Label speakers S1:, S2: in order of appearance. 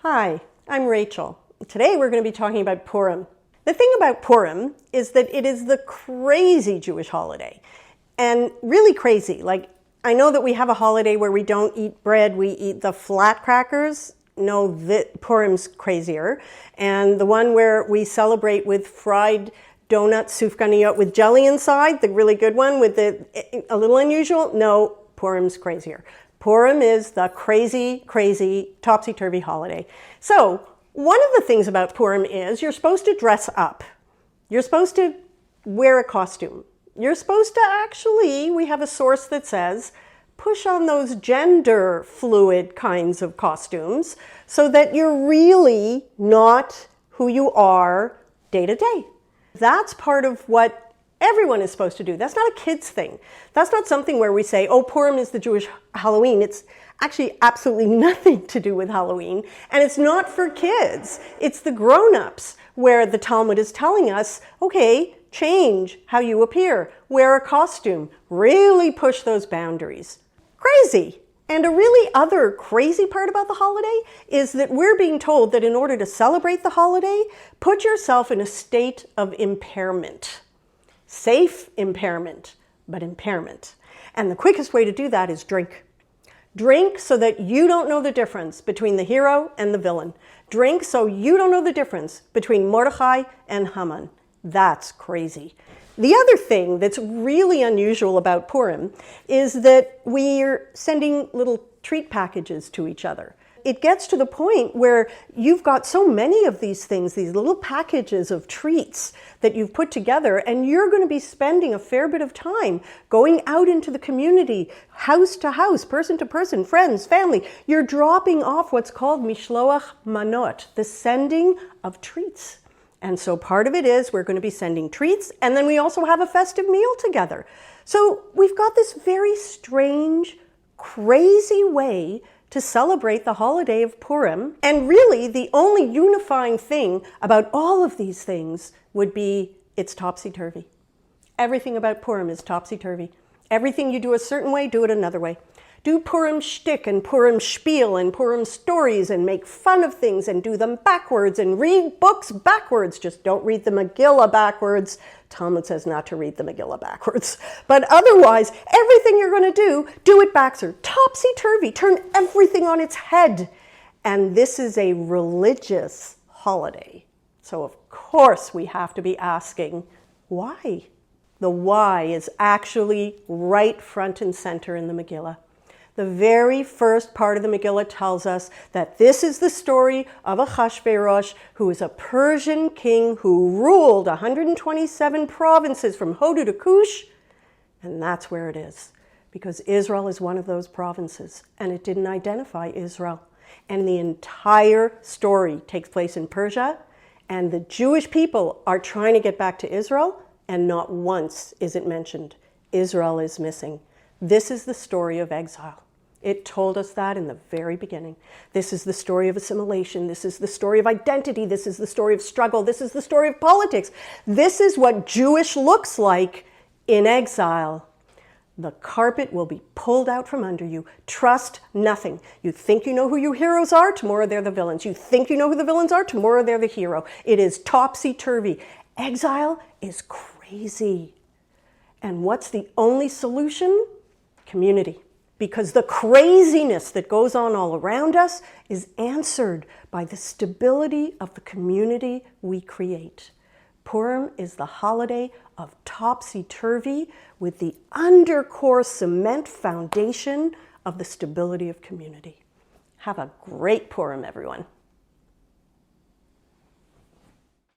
S1: Hi, I'm Rachel. Today we're going to be talking about Purim. The thing about Purim is that it is the crazy Jewish holiday. And really crazy. Like, I know that we have a holiday where we don't eat bread, we eat the flat crackers. No, Purim's crazier. And the one where we celebrate with fried donuts, sufganiyot with jelly inside, the really good one with a little unusual. No, Purim's crazier. Purim is the crazy, crazy, topsy-turvy holiday. So one of the things about Purim is you're supposed to dress up. You're supposed to wear a costume. You're supposed to actually, we have a source that says, push on those gender fluid kinds of costumes so that you're really not who you are day to day. That's part of what everyone is supposed to do. That's not a kid's thing. That's not something where we say, oh, Purim is the Jewish Halloween. It's actually absolutely nothing to do with Halloween. And it's not for kids. It's the grown-ups where the Talmud is telling us, okay, change how you appear. Wear a costume. Really push those boundaries. Crazy. And a really other crazy part about the holiday is that we're being told that in order to celebrate the holiday, put yourself in a state of impairment. Safe impairment, but impairment. And the quickest way to do that is drink. Drink so that you don't know the difference between the hero and the villain. Drink so you don't know the difference between Mordechai and Haman. That's crazy. The other thing that's really unusual about Purim is that we're sending little treat packages to each other. It gets to the point where you've got so many of these things, these little packages of treats that you've put together, and you're going to be spending a fair bit of time going out into the community, house to house, person to person, friends, family. You're dropping off what's called mishloach manot, the sending of treats. And so part of it is we're going to be sending treats, and then we also have a festive meal together. So we've got this very strange, crazy way to celebrate the holiday of Purim. And really, the only unifying thing about all of these things would be it's topsy-turvy. Everything about Purim is topsy-turvy. Everything you do a certain way, do it another way. Do Purim shtick and Purim spiel and Purim stories and make fun of things and do them backwards and read books backwards. Just don't read the megillah backwards. Talmud says not to read the megillah backwards. But otherwise, everything you're going to do it backwards. Topsy-turvy. Turn everything on its head. And this is a religious holiday. So of course we have to be asking, why? The why is actually right front and center in the megillah. The very first part of the Megillah tells us that this is the story of Achashverosh, who is a Persian king who ruled 127 provinces from Hodu to Kush, and that's where it is, because Israel is one of those provinces, and it didn't identify Israel. And the entire story takes place in Persia, and the Jewish people are trying to get back to Israel, and not once is it mentioned. Israel is missing. This is the story of exile. It told us that in the very beginning. This is the story of assimilation. This is the story of identity. This is the story of struggle. This is the story of politics. This is what Jewish looks like in exile. The carpet will be pulled out from under you. Trust nothing. You think you know who your heroes are, tomorrow they're the villains. You think you know who the villains are, tomorrow they're the hero. It is topsy-turvy. Exile is crazy. And what's the only solution? Community. Because the craziness that goes on all around us is answered by the stability of the community we create. Purim is the holiday of topsy-turvy with the undercore cement foundation of the stability of community. Have a great Purim, everyone.